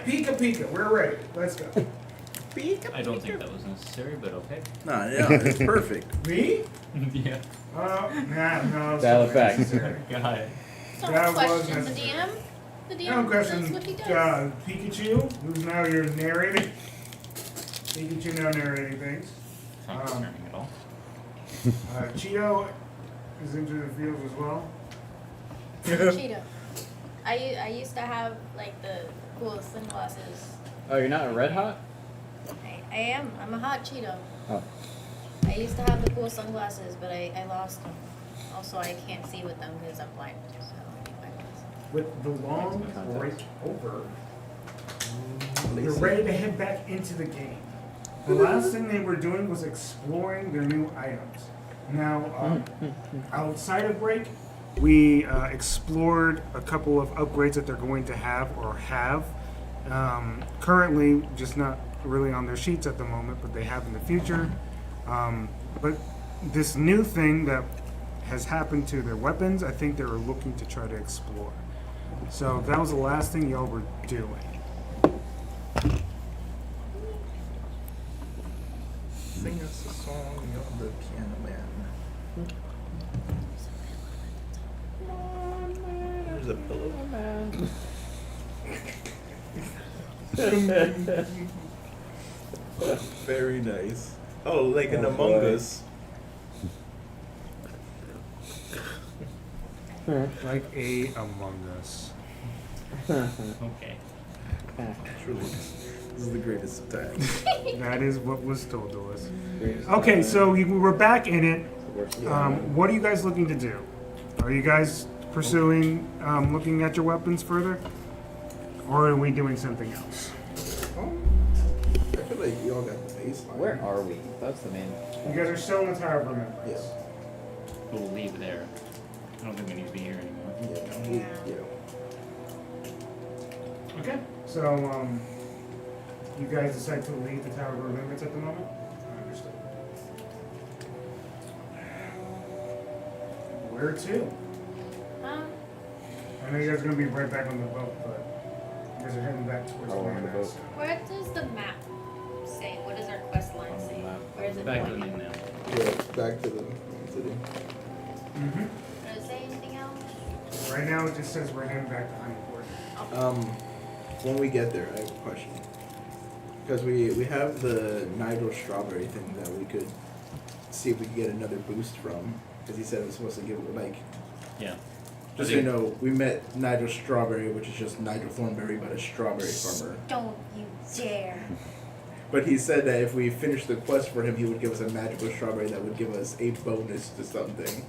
Pika Pika. We're ready. Let's go. I don't think that was necessary, but okay. No, it's perfect. Me? Yeah. No. Dial it's it back. necessary. Got it. Don't That was question the necessary. DM. The DM No does question. what he does. Pikachu, who's now your narrating. Pikachu now narrating things. It's not concerning at all. Cheeto is into the field as well. Cheeto. I used to have like the cool sunglasses. Oh, you're not a red hot? I am. I'm a hot Cheeto. Oh. I used to have the cool sunglasses, but I lost them. Also, I can't see with them because I'm blind. So I need my glasses. With the long break over, you're ready to head back into the game. The last thing they were doing was exploring their new items. Now, outside of break, we explored a couple of upgrades that they're going to have or have. Currently, just not really on their sheets at the moment, but they have in the future. But this new thing that has happened to their weapons, I think they were looking to try to explore. So that was the last thing y'all were doing. Sing us a song of the Piano Man. There's a pillow. Very nice. Oh, like an Among Us. Like a Among Us. Okay. Truly, this is the greatest of times. That is what was told to us. Okay, so we're back in it. What are you guys looking to do? Are you guys pursuing, looking at your weapons further? Or are we doing something else? I feel like we all got the baseline. Where are we? That's the main. You guys are still in the Tower of Remembrance. Yeah. We'll leave there. I don't think we need to be here anymore. Okay, so you guys decide to leave the Tower of Remembrance at the moment? Understood. Where to? I know you guys are going to be right back on the boat, but you guys are heading back towards Oh, the on the landmass. boat. Where does the map say? What does our quest line say? Where is it Back to the pointing? main now. Yeah, back to the city. Mm-hmm. Does it say anything else? Right now it just says we're heading back to Honeyport. When we get there, I have a question. Because we have the Nigel Strawberry thing that we could see if we could get another boost from. Because he said it was supposed to give, like, Yeah. just so you know, we met Nigel Strawberry, which is just Nigel Thornberry, but a strawberry farmer. Don't you dare. But he said that if we finished the quest for him, he would give us a magical strawberry that would give us a bonus to something.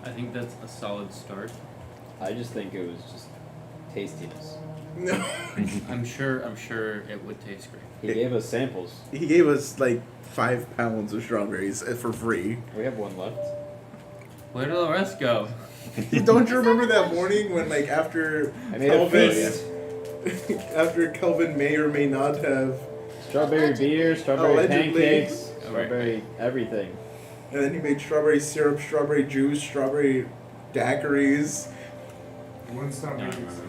I think that's a solid start. I just think it was just tastiness. No. I'm sure it would taste great. He gave us samples. He gave us like 5 pounds of strawberries for free. We have one left. Where did the rest go? Don't you remember that morning when, like, after I made a feast. after Kelvin may or may not have, Strawberry beer, strawberry Allegedly. pancakes, Oh, right. strawberry everything. and then he made strawberry syrup, strawberry juice, strawberry daiquiris. One stop No, making no, no. stuff.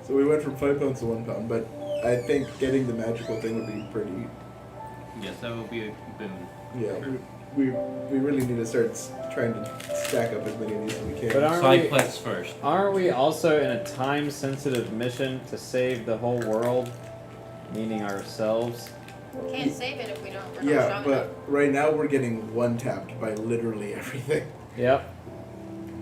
So we went from 5 pounds to 1 pound, but I think getting the magical thing would be pretty. Yes, that will be a boon. Yeah, we really need to start trying to stack up as many of these as we can. But aren't Side we, quests first. aren't we also in a time-sensitive mission to save the whole world, meaning ourselves? We can't save it if we don't. We're not Yeah, strong but enough. right now we're getting one-tapped by literally everything. Yep.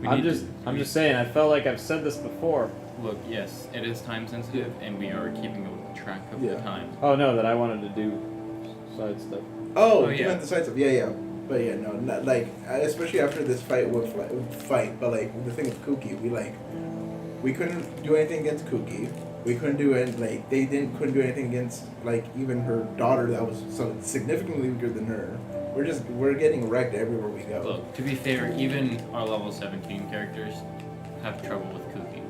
We I'm need just to- just saying. I felt like I've said this before. Look, yes, it is time sensitive, and we are keeping a track of Yeah. the time. Oh no, that I wanted to do side stuff. Oh, Oh, you yeah. meant the sides of yeah. But yeah, no, not like especially after this fight, but like the thing with Kooky, we couldn't do anything against Kooky. We couldn't do it like couldn't do anything against like even her daughter that was so significantly weaker than her. We're getting wrecked everywhere we go. Look, to be fair, even our level 17 characters have trouble with Kooky.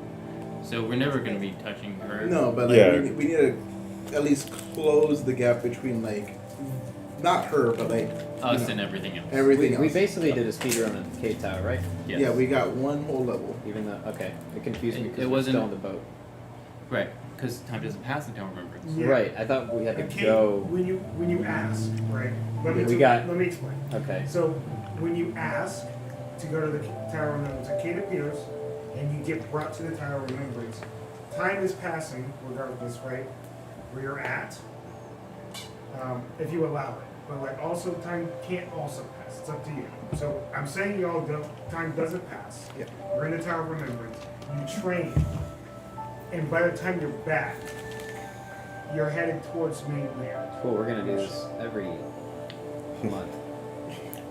So we're never going to be touching her. No, but like Yeah. we need to at least close the gap between like not her, but like Us and everything else. everything We else. basically did a speedrun on K Tower, right? Yes. Yeah, we got one whole level. Even though, okay, it confused me It because we're wasn't- still on the boat. Right, because time doesn't pass until remembrance. Yeah. Right. I thought we had to Okay, go. when you ask, right? Let me We let me explain. Okay. So when you ask to go to the Tower of Remembrance, a kid appears, and you get brought to the Tower of Remembrance. Time is passing, regardless, right? Where you're at, if you allow it. But like, also time can't also pass. It's up to you. So I'm saying y'all don't. Time doesn't pass. Yeah. You're in the Tower of Remembrance. You train, and by the time you're back, you're headed towards mainland. Cool. We're gonna do this every month.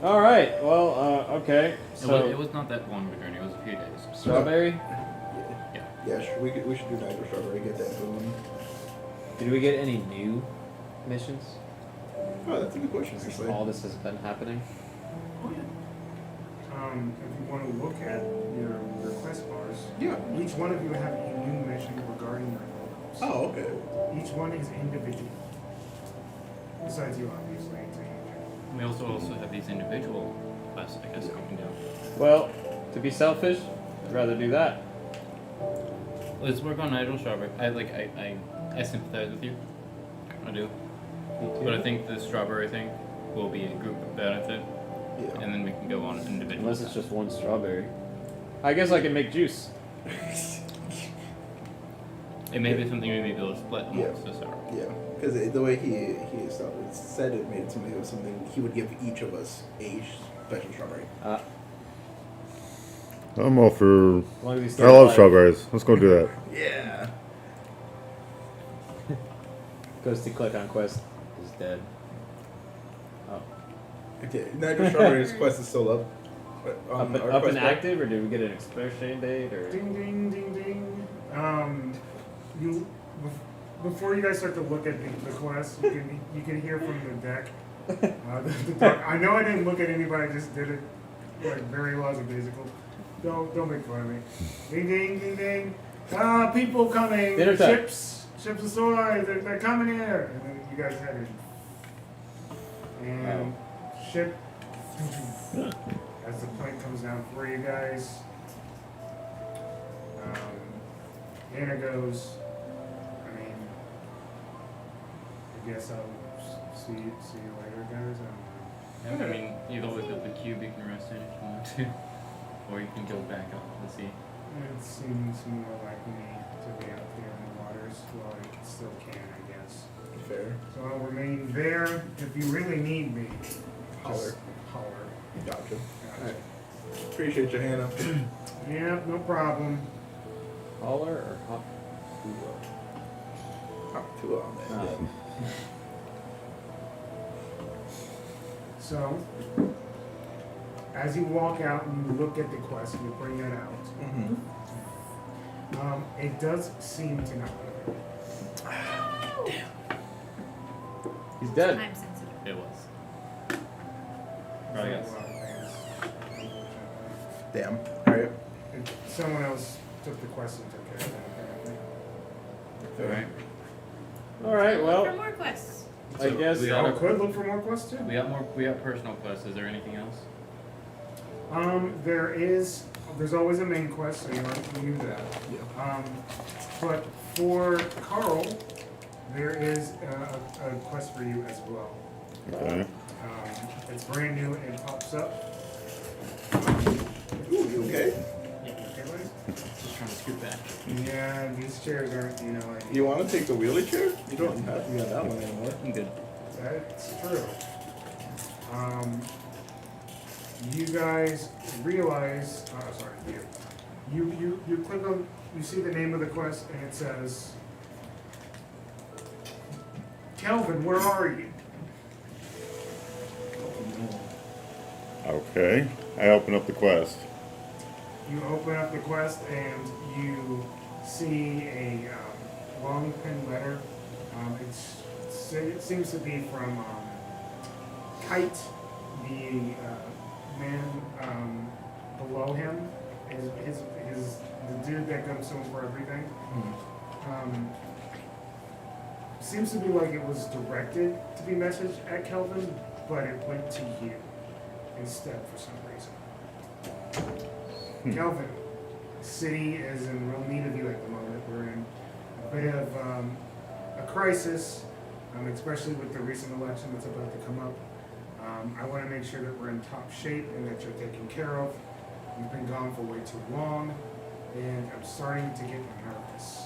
All right. Well. Okay. It was not that long of a journey. It was a few days. Strawberry. Yeah, sure. We should do Nitro Strawberry. Get that going. Did we get any new missions? Oh, that's a good question. Actually. All this has been happening. If you want to look at your quest bars, Yeah. each one of you have a new mission regarding your goals. Oh, okay. Each one is individual. Besides you, obviously. We also have these individual quests, I guess, we can do. Well, to be selfish, I'd rather do that. Let's work on Idle Strawberry. I sympathize with you. I do. But I think the strawberry thing will be a group benefit, Yeah. and then we can go on individual. Unless it's just one strawberry. I guess I can make juice. It may be something we may be able to split amongst us. Yeah, because the way he said it made it seem like it was something he would give each of us a special strawberry. I'm all for. As long as we stay I love alive. strawberries. Let's go do that. Yeah. Goes to click on quest is dead. Oh. Okay. Nitro Strawberry's quest is still up. But our Up quest and bar- active, or did we get an expiration date, or? Ding, ding, ding, ding. Before you guys start to look at the quest, you can hear from the deck. The doc, I know I didn't look at anybody. I just did it like very lackadaisical. Don't make fun of me. Ding, ding, ding, ding. People coming. Dinner time. Ships ahoy. They're coming here. And then you guys headed. And ship. As the plane comes down for you guys. Anna goes. I guess I'll see you later, guys. Yeah, I mean, you've always got the cube you can rest in if you want to. Or you can go back up and see. It seems more like me to be out there in the waters while I still can, I guess. Fair. So I'll remain there. If you really need me, Holler. just holler. Gotcha. Gotcha. Alright. Appreciate you, Hannah. Yeah, no problem. Holler or hop? Hop to on that. Oh. So, as you walk out and you look at the quest and you bring it out, Mm-hmm. it does seem to not work. He's dead. Time sensitive. It was. Probably yes. Damn. Alright. Someone else took the quest and took care of it, apparently. Alright. All right. Look Well, for more quests. I guess. we got I could look for more quests too. We got personal quests. Is there anything else? There's always a main quest, so you already knew that. Yeah. But for Carl, there is a quest for you as well. Okay. It's brand new and it pops up. Ooh, you okay? Okay, buddy? Just trying to scoot back. Yeah, these chairs aren't, like, You want to take the wheelie chair? You don't have to be on that one anymore. I'm good. that's true. You guys realize, sorry, you click on, you see the name of the quest and it says, Kelvin, where are you? Okay. I open up the quest. You open up the quest and you see a long pen letter. It seems to be from Kite, the man below him. The dude that comes to him for everything. Seems to be like it was directed to be messaged at Kelvin, but it went to you instead for some reason. Kelvin, the city is in real need of you at the moment. We're in we have a crisis, especially with the recent election that's about to come up. I want to make sure that we're in top shape and that you're taken care of. You've been gone for way too long, and I'm starting to get nervous.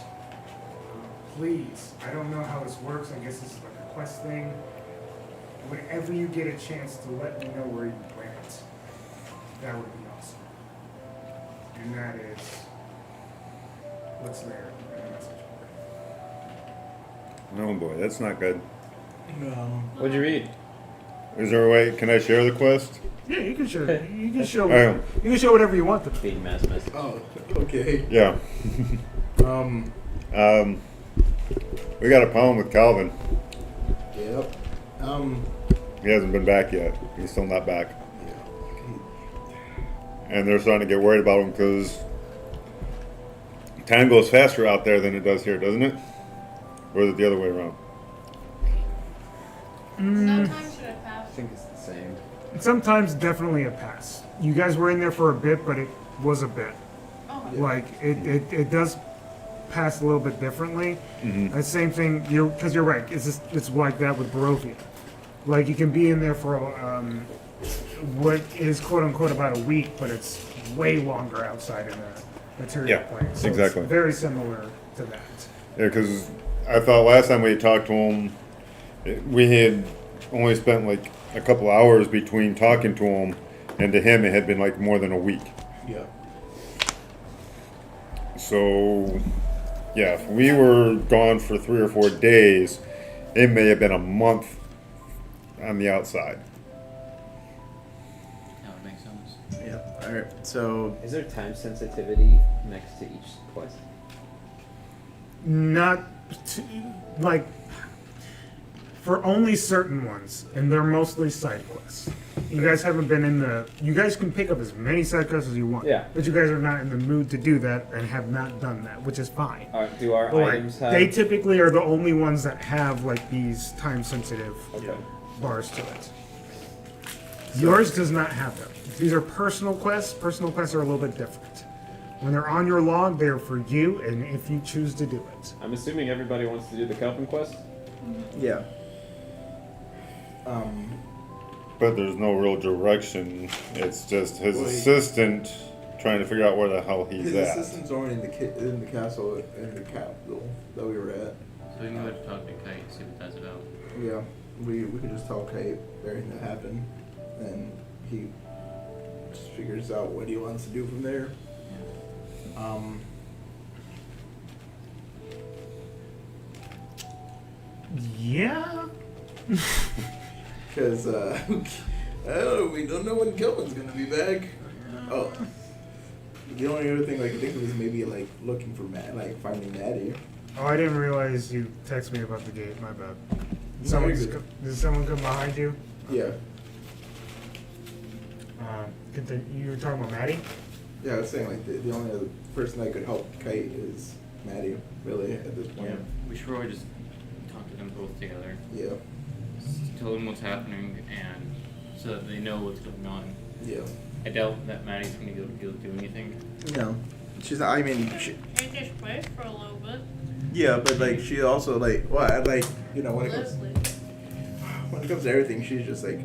Please, I don't know how this works. I guess this is like a quest thing. Whenever you get a chance to let me know where you went, that would be awesome. And that is what's there in the message board. Oh boy, that's not good. No. What'd you read? Is there a way? Can I share the quest? Yeah, you can show. You can show. Oh. You can show whatever you want to. Big mass message. Oh, okay. Yeah. Um, We got a problem with Calvin. yep. He hasn't been back yet. He's still not back. Yeah. And they're starting to get worried about him because time goes faster out there than it does here, doesn't it? Or is it the other way around? No time should have I passed. think it's the same. Sometimes definitely a pass. You guys were in there for a bit, but it was a bit. Oh, Yeah. Like it does pass a little bit differently. Mm-hmm. The same thing, because you're right. It's like that with Barovia. Like you can be in there for what is quote unquote about a week, but it's way longer outside in the material Yeah, plane. So exactly. It's very similar to that. Yeah, because I thought last time we talked to him, we had only spent like a couple hours between talking to him, and to him it had been like more than a week. Yeah. So, yeah, if we were gone for 3 or 4 days, it may have been a month on the outside. That would make sense. Yeah. All right. So Is there time sensitivity next to each quest? Not like for only certain ones, and they're mostly side quests. You guys haven't been in the. You guys can pick up as many side quests as you want. Yeah. But you guys are not in the mood to do that and have not done that, which is fine. Do our But, like, items have? they typically are the only ones that have like these time-sensitive Okay. bars to it. Yours does not have them. These are personal quests. Personal quests are a little bit different. When they're on your log, they're for you, and if you choose to do it. I'm assuming everybody wants to do the Calvin quest. yeah. But there's no real direction. It's just his Well, assistant trying to figure out where the hell he's His at. assistant's already in the castle in the capital that we were at. So we can go to talk to Kite, see what that's about. Yeah. We could just tell Kate everything that happened, and he just figures out what he wants to do from there. Yeah. Because we don't know when Kelvin's gonna be back. Oh, the only other thing I could think of is maybe like looking for finding Maddie. Oh, I didn't realize you texted me about the gate. My bad. No, you're good. Did someone come behind you? Yeah, You were talking about Maddie? yeah. I was saying like the only other person that could help Kite is Maddie. Really, at this point. Yeah, we should probably just talk to them both together. Yeah, Tell them what's happening, and so that they know what's going on. yeah. I doubt that Maddie's gonna be able to do anything. No, she's. I mean, Take this place for a little bit. yeah, but like she also like when it comes Leslie. to everything, she's just like.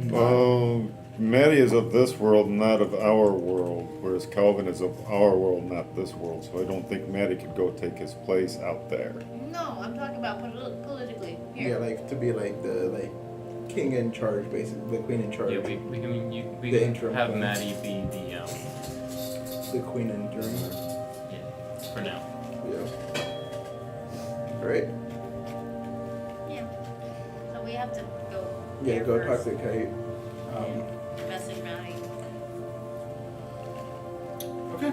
Well, Maddie is of this world, not of our world, whereas Calvin is of our world, not this world. So I don't think Maddie could go take his place out there. No, I'm talking about politically. Here. Yeah, like to be like the king in charge, basically the queen in charge. Yeah, we can The interim have queen. Maddie be The queen in interim. yeah, for now. Yeah. Right. Yeah. So we have to go. Yeah, there go talk first. to Kate. Message Maddie. Okay.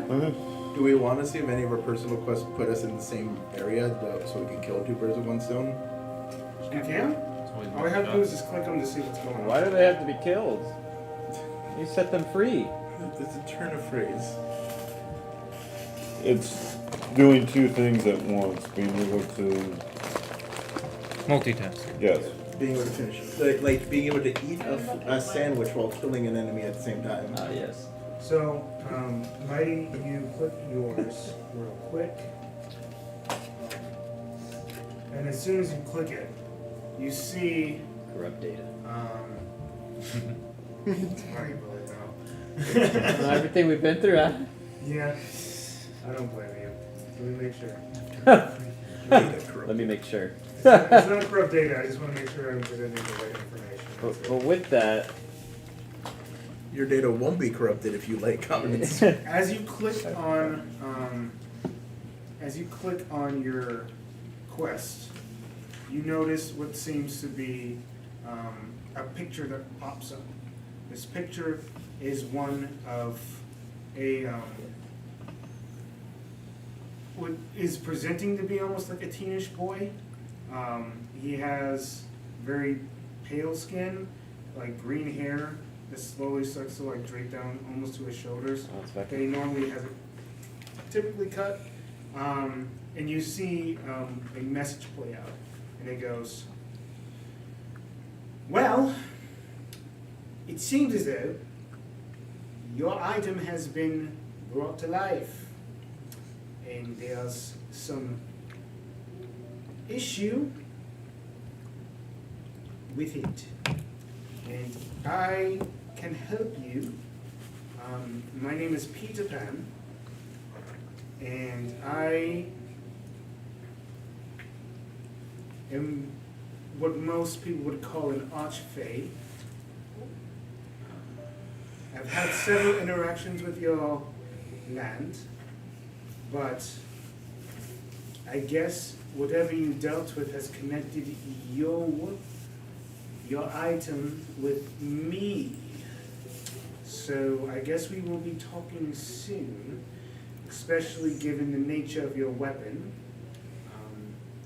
Do we want to see if any of our personal quests put us in the same area so we can kill 2 birds with one stone? You can? It's always All I have to do is just click them to see what's going on. Why do they have to be killed? You set them free. It's a turn of phrase. It's doing 2 things at once, being able to, multitask. yes. Being able to finish it. Like being able to eat a sandwich while killing an enemy at the same time. Yes. So, Mighty, you click yours real quick. and as soon as you click it, you see. Corrupt data. Sorry, but Everything we've been through, huh? yeah, I don't blame you. Let me make sure. Let me make sure. It's not corrupt data. I just want to make sure I'm presenting the right information. That's it. But with that, Your data won't be corrupted if you like comments. As you click on your quest, you notice what seems to be a picture that pops up. This picture is one of a what is presenting to be almost like a teenish boy. He has very pale skin, like green hair that slowly starts to like drape down almost to his shoulders. Oh, it's back That he normally has it typically cut. And you see a message play out, and it goes, "Well, it seems as though your item has been brought to life, and there's some issue with it, and I can help you. My name is Peter Pan, and I am what most people would call an archfey. I've had several interactions with your land, but I guess whatever you dealt with has connected your item with me. So I guess we will be talking soon, especially given the nature of your weapon.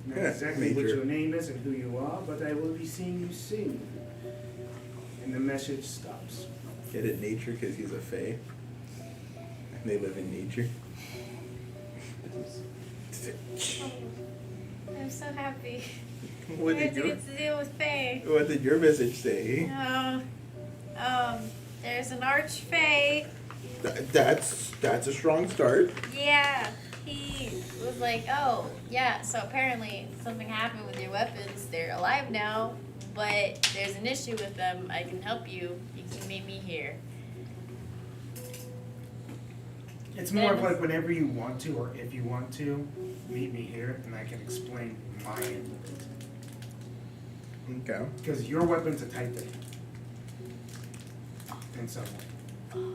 Not Yeah, exactly what nature. your name is and who you are, but I will be seeing you soon." And the message stops. Get it, nature, because he's a fae. And they live in nature. I'm so happy. What I did have to your get to deal with Faye. What did your message say? There's an archfey. That's a strong start. Yeah, he was like, oh, yeah, so apparently something happened with your weapons. They're alive now, but there's an issue with them. I can help you. You can meet me here. It's more of like whenever you want to, or if you want to, meet me here, and I can explain my end of it. Okay. Because your weapon's a type thing. In some way.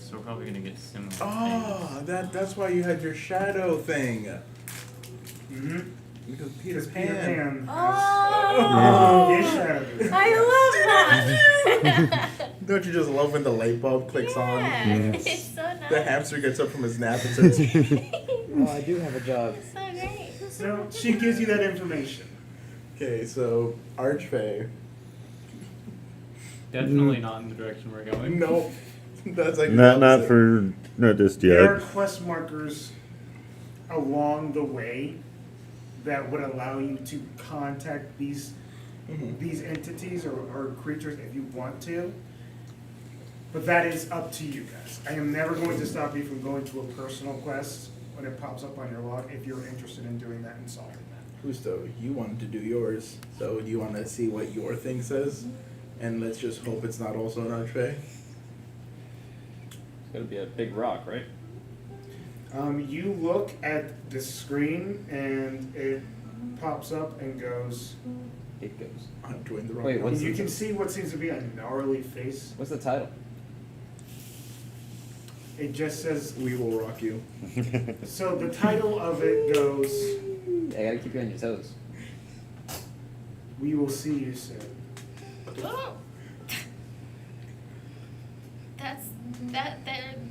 So we're probably gonna get similar Oh, that's why you had your shadow thing. Mm-hmm. Because Peter Because Peter Pan. Pan has Oh! his shadow. I love that! Don't you just love when the light bulb clicks on? Yeah, it's so nice. The hamster gets up from his nap and says, oh, I do have a job. It's so great. So she gives you that information. okay, so Archfey. Definitely not in the direction we're going. No. That's like Not just There are yet. quest markers along the way that would allow you to contact these entities or creatures if you want to. But that is up to you guys. I am never going to stop you from going to a personal quest when it pops up on your log if you're interested in doing that and solving that. Gusto, you wanted to do yours. So do you want to see what your thing says? And let's just hope it's not also an Archfey. It's gonna be a big rock, right? You look at the screen and it pops up and goes. It goes. I'm doing the wrong Wait, what's You the- can see what seems to be a gnarly face. What's the title? It just says. We will rock you. So the title of it goes. I gotta keep you on your toes. We will see you soon. Oh. That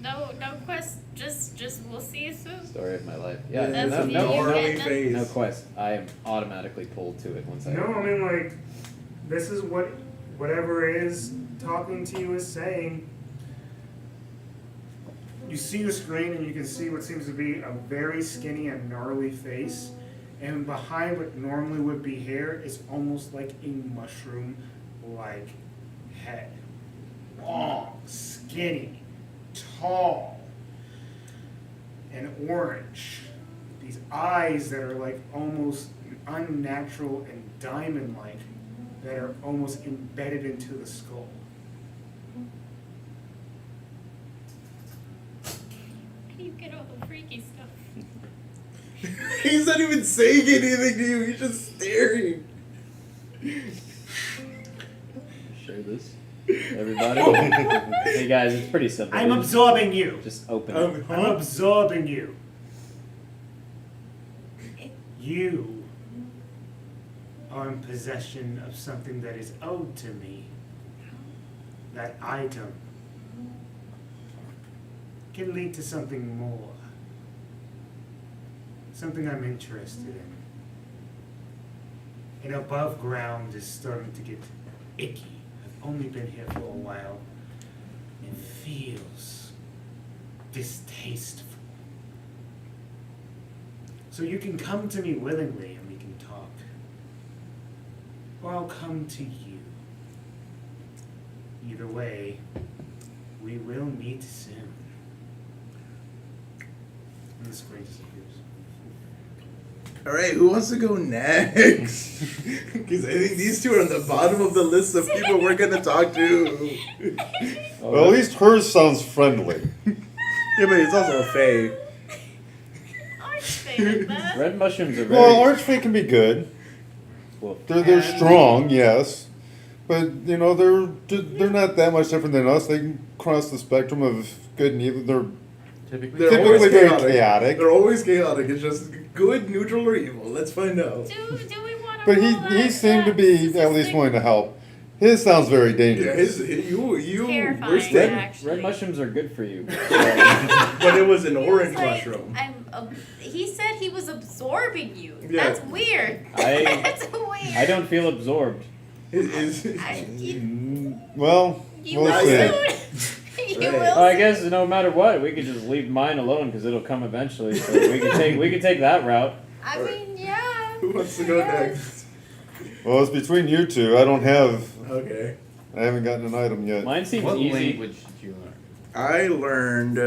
no quest, just we'll see you soon. Story of my life. Yeah, That's no, what no, you're early getting at? phase. no quest. I am automatically pulled to it once I. No, I mean like, this is whatever it is talking to you is saying. You see the screen and you can see what seems to be a very skinny and gnarly face, and behind what normally would be hair is almost like a mushroom-like head. Long, skinny, tall, and orange. These eyes that are like almost unnatural and diamond-like that are almost embedded into the skull. How do you get all the freaky stuff? He's not even saying anything to you. He's just staring. Share this, everybody. Hey guys, it's pretty simple. I'm absorbing you. Just open it. I'm absorbing you. You are in possession of something that is owed to me. That item can lead to something more. Something I'm interested in. And above ground is starting to get icky. I've only been here for a while. It feels distasteful. So you can come to me willingly and we can talk. Or I'll come to you. Either way, we will meet soon. And the screen disappears. Alright, who wants to go next? Because I think these two are on the bottom of the list of people we're going to talk to. Well, at least hers sounds friendly. Yeah, but it's also a fae. Red mushrooms are very. Well, Archfey can be good. Well, They're strong, yes, but you know they're not that much different than us. They can cross the spectrum of good and evil. They're Typically. They're typically always very chaotic. chaotic. They're always chaotic. It's just good, neutral, or evil. Let's find out. Do we want to? But he seemed to be at least willing to help. His sounds very Yeah, dangerous. you Terrifying, were sick. actually. red mushrooms are good for you. But it was an He was orange like, mushroom. He said he was absorbing you. Yeah. That's weird. I- That's weird. I don't feel absorbed. Well, You we'll will see. soon. You Right. will Well, I soon. guess no matter what, we could just leave mine alone because it'll come eventually. So we could take that route. I mean, yeah. Who wants to go next? Well, it's between you two. I don't have. Okay. I haven't gotten an item yet. Mine seems What easy. language did you learn? I learned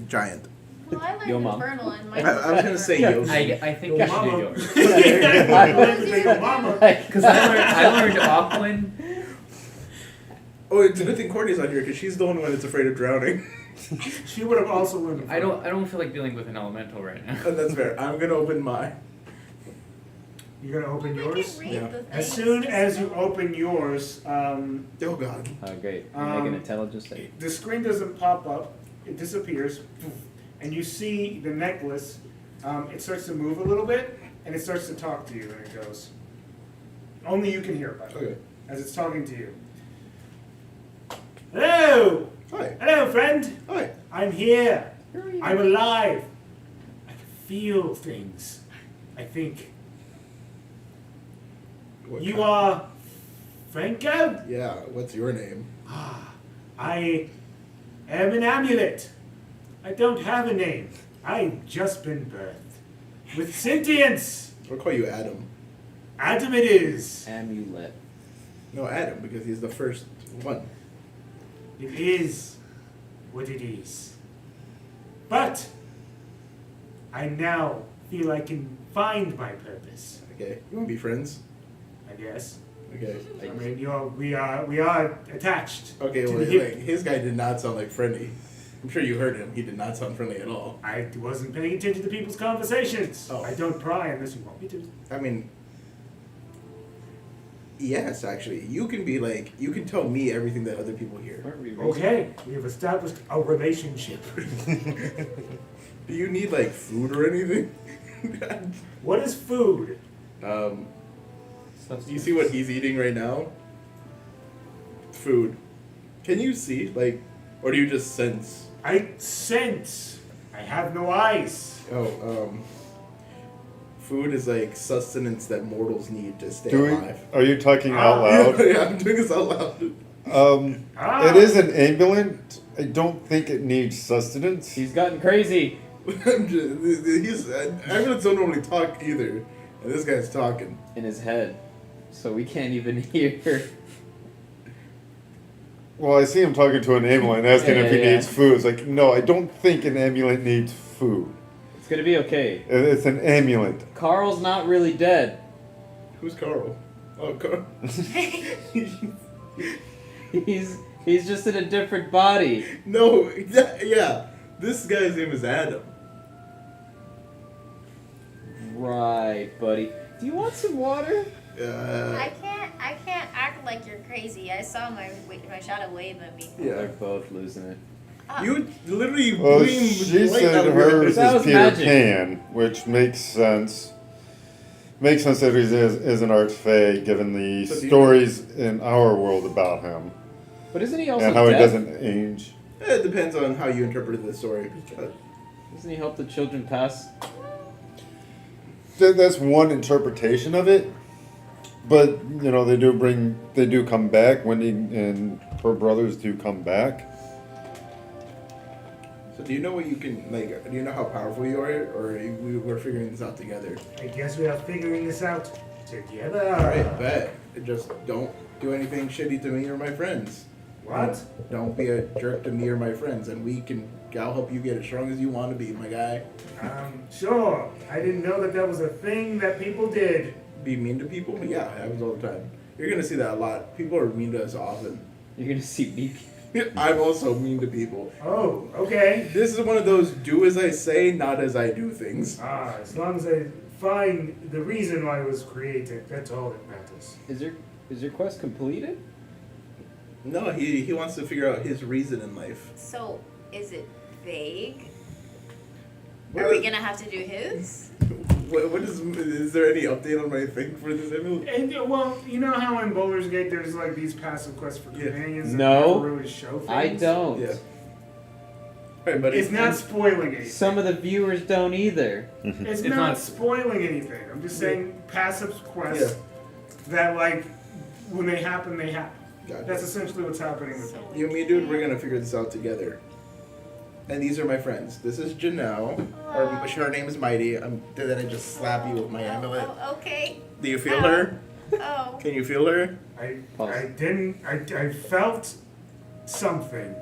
giant. Well, I learned Yo, Mom. Infernal in my I was gonna say Yeah. Yoshi. I think Yo, I should mama. do yours. Your mama. Because I learned Auckland. Oh, it's a good thing Courtney's on here because she's the only one that's afraid of drowning. She would have also learned. I don't feel like dealing with an elemental right now. And that's fair. I'm gonna open mine. You're gonna open We yours? can read Yeah. the As things. soon as you open yours, Oh god. Great. Make an Um, intelligence save. the screen doesn't pop up, it disappears, poof, and you see the necklace, it starts to move a little bit, and it starts to talk to you, and it goes. Only you can hear it, by the way, Okay. as it's talking to you. Hello! Hi. Hello, friend! Hi. I'm here! I'm alive! I can feel things. I think. What You kind- are Franco? Yeah. What's your name? I am an amulet. I don't have a name. I've just been birthed. With sentience. I'll call you Adam. Adam it is. Amulet. No, Adam, because he's the first one. It is what it is. But I now feel I can find my purpose, Okay. You wanna be friends? I guess. Okay. I mean, we are attached. Okay, to well, the hip. like, his guy did not sound like friendly. I'm sure you heard him. He did not sound friendly at all. I wasn't paying attention to people's conversations. Oh. I don't pry unless you want me to. I mean, yes, actually. You can be like, you can tell me everything that other people hear. Aren't we Okay, we have established a relationship. Do you need like food or anything? What is food? You see what he's eating right now? Food. Can you see, like, or do you just sense? I sense. I have no eyes. Oh, food is like sustenance that mortals need to stay Doing? alive. Are you talking out loud? Yeah, I'm doing this out loud. It is an ambulance. I don't think it needs sustenance. He's gotten crazy. Ambulance don't normally talk either, and this guy's talking. In his head. So we can't even hear. Well, I see him talking to an ambulance, asking if he Yeah. needs food. It's like, no, I don't think an ambulance needs food. gonna be okay. It's an amulet. Carl's not really dead. Who's Carl? Oh, Carl. He's just in a different body. No, yeah. This guy's name is Adam. Right, buddy. Do you want some water? I can't act like you're crazy. I saw my shadow wave at me. They're Yeah. both losing it. You literally Well, gleam she light said out of your hers That is was Peter magic. Pan, which makes sense. Makes sense that he is an archfey, given the So do you- stories in our world about him But isn't he also and how he deaf? doesn't age. It depends on how you interpreted the story. Doesn't he help the children pass? That's one interpretation of it, but you know they do come back. Wendy and her brothers do come back. So do you know what you can, like, do you know how powerful you are, or we're figuring this out together? I guess we are figuring this out together. Alright, bet. Just don't do anything shitty to me or my friends. What? Don't be a jerk to me or my friends, and I'll help you get as strong as you want to be, my guy. Sure. I didn't know that was a thing that people did. Be mean to people? Yeah, it happens all the time. You're gonna see that a lot. People are mean to us often. You're gonna see me. I'm also mean to people. Oh, okay. This is one of those do as I say, not as I do things. As long as I find the reason why it was created, that's all that matters. Is your quest completed? No, he wants to figure out his reason in life. So, is it vague? What Are we is- gonna have to do his? What is there any update on my thing for this emulet? And well, you know how in Baldur's Gate there's like these passive quests for Yeah. companions No. that never really show things? I don't. Yeah. Right, but It's not spoiling anything. Some of the viewers don't either. It's It's not not- spoiling anything. I'm just saying passive quests that like when they happen, they happen. Gotcha. That's essentially what's happening with So it. You and me, dude, we're gonna figure this out together. And these are my friends. This is Janelle. Her name is Mighty. Then I just slap you with my amulet. Oh, okay. Do you feel her? Oh. Can you feel her? I felt something.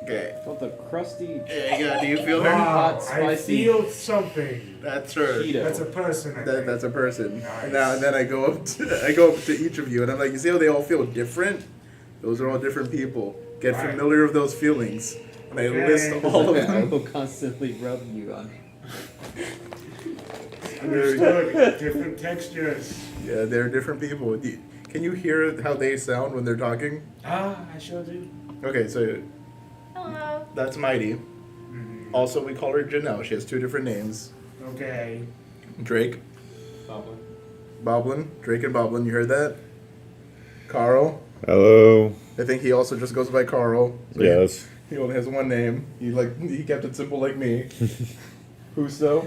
Okay. Felt the crusty Yeah, do you feel her? Hot, I spicy feel something. That's her. Cheeto. That's a person. I think. That's a person. Nice. Now and then I go up to each of you and I'm like, you see how they all feel different? Those are all different people. Get Right. familiar with those feelings. And I Okay. list all of I them. will constantly rub you on. Understood. Different textures. Yeah, they're different people. Can you hear how they sound when they're talking? I sure do. Okay, so Hello. that's Mighty. Mhm. Also, we call her Janelle. She has two different names. Okay. Drake. Boblin. Drake and Boblin. You heard that? Carl. Hello. I think he also just goes by Carl. So Yes. He only has one name. He kept it simple like me. Huso.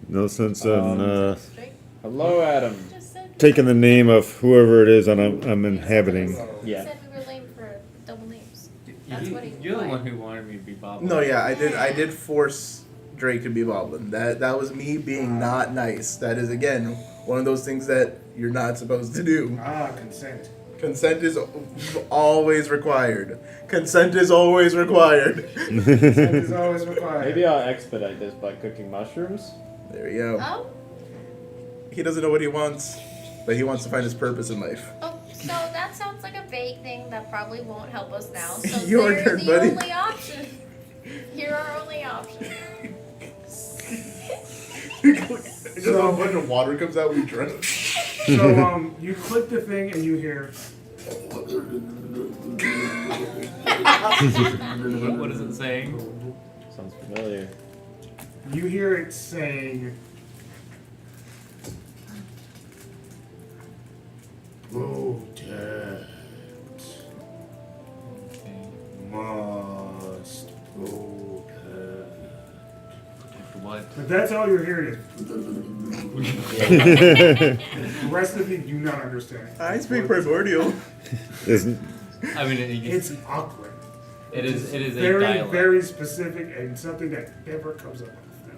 No sense in Straight. Hello, Adam. Just said. taking the name of whoever it is I'm inhabiting. Yeah. Said we were lame for double names. That's what he. You're the why. one who wanted me to be Bob. No, yeah, I did force Drake to be Boblin. That was me being not nice. That is again one of those things that you're not supposed to do. Consent. Consent is always required. Consent is always required. Consent is always required. Maybe I'll expedite this by cooking mushrooms. There you go. Oh. He doesn't know what he wants, but he wants to find his purpose in life. Oh, so that sounds like a vague thing that probably won't help us now. So Your they're turn, the buddy. only option. You're our only option. Just a bunch of water comes out, we drink. So you click the thing and you hear. What is it saying? Sounds familiar. You hear it saying. Protect. Must protect. What? But that's all you're hearing. The rest of you do not understand. I speak primordial. Isn't I mean, It's awkward. it is a Very, dialect. very specific and something that never comes up with them.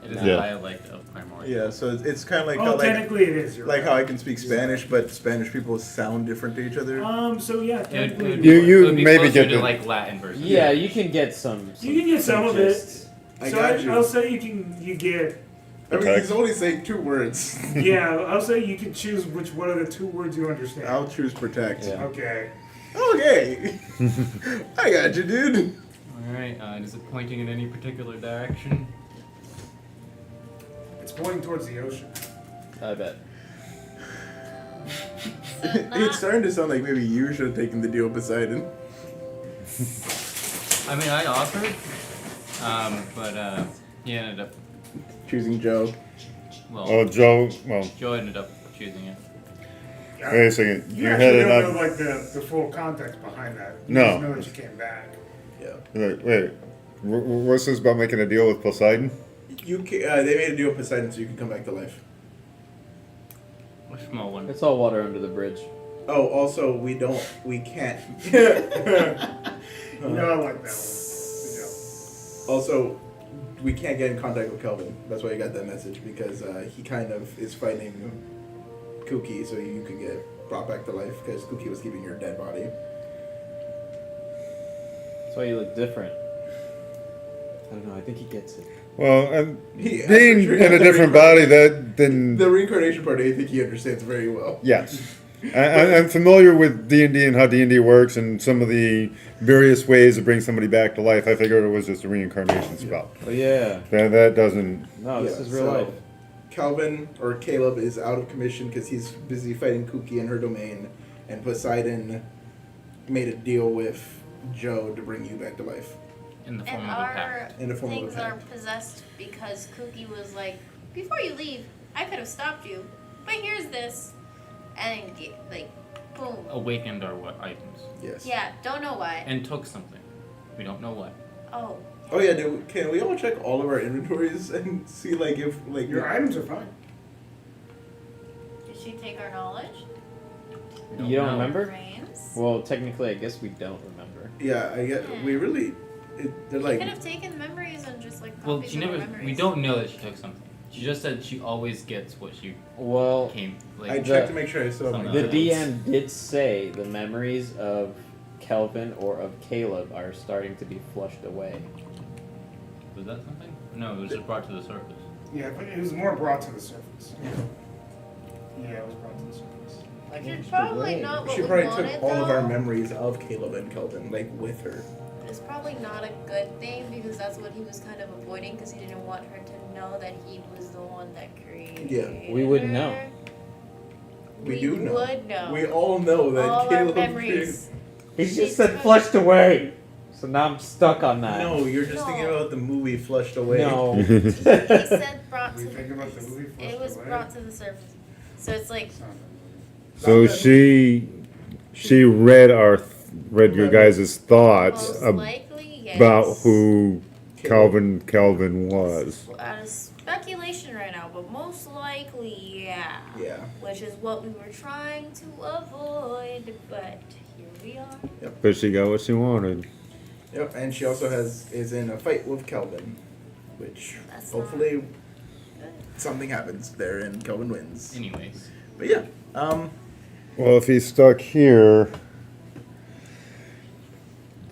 It is Yeah. a dialect of primordial. Yeah, so it's kind of like Oh, how technically it is. You're like right. how I can speak Spanish, but Spanish people sound different to each other. So yeah, It would, technically. it would You- be, you it would be maybe closer get to the- like Latin version. Yeah, you can get some. You can get some of it. gist. I So got you. I'll say you get. I mean, Attack. he's only saying 2 words. Yeah, I'll say you can choose which one of the 2 words you understand. I'll choose protect. Yeah. Okay. Okay. I got you, dude. Alright, is it pointing in any particular direction? It's pointing towards the ocean. I bet. So It's starting to sound like maybe you should have taken the deal, Poseidon. I mean, I offered, but he ended up, Choosing Joe. well, Oh, Joe. Well, Joe ended up choosing it. wait a second. You You actually had it don't up. know like the full context behind that. You No. just know that you came back. Yeah. Wait. What's this about making a deal with Poseidon? You can, they made a deal with Poseidon so you can come back to life. A small one. It's all water under the bridge. Oh, also, we can't. You know I like that one. Also, we can't get in contact with Kelvin. That's why you got that message, because he kind of is fighting Kuki so you could get brought back to life, because Kuki was keeping your dead body. That's why you look different. I don't know. I think he gets it. Well, and He- being I'm sure in a the different body, that then The reincarnation part, I think he understands very well. yes. I'm familiar with D&D and how D&D works and some of the various ways to bring somebody back to life. I figured it was just a reincarnation spell. Oh yeah. That doesn't. No, this Yeah, is real so life. Calvin, or Caleb, is out of commission because he's busy fighting Kuki in her domain, and Poseidon made a deal with Joe to bring you back to life. In the form And of a our pact. In the form of a things pact. are possessed because Kuki was like, before you leave, I could have stopped you, but here's this, and like, boom. Awakened our what items. Yes. Yeah, don't know why. And took something. We don't know what. Oh. Oh yeah, can we all check all of our inventories and see like if like Your items are fine. Did she take our knowledge? We You don't know. remember? Brains? Well, technically, I guess we don't remember. yeah, I get we really they're She like could have taken memories and just like Well, copies she of our never. memories. We don't know that she took something. She just said she always gets what she Well, came. I Like, checked to make sure I still have my The the notes. DM did say the memories of Kelvin or of Caleb are starting to be flushed away. was that something? No, it was just brought to the surface. Yeah, but it was more brought to the surface. Yeah, it was brought to the surface. Which is probably not what She we probably wanted, took all of our though. memories of Caleb and Kelvin like with her. It's probably not a good thing because that's what he was kind of avoiding because he didn't want her to know that he was the one that created Yeah. We wouldn't know. her. We do know. would know. We all know that all Caleb our memories. He She's just said good. flushed away. So now I'm stuck on that. No, you're just thinking No. about the movie Flushed Away. No. He said brought We to think about the movie it Flushed was Away? brought to the surface. So it's like So she read your guys' thoughts most likely yes. about who Calvin was. Out of speculation right now, but most likely yeah. Yeah. Which is what we were trying to avoid, but here we are. But she got what she wanted. Yep, and she also is in a fight with Kelvin, which That's hopefully good. something happens there and Kelvin wins. Anyways, But yeah, Well, if he's stuck here,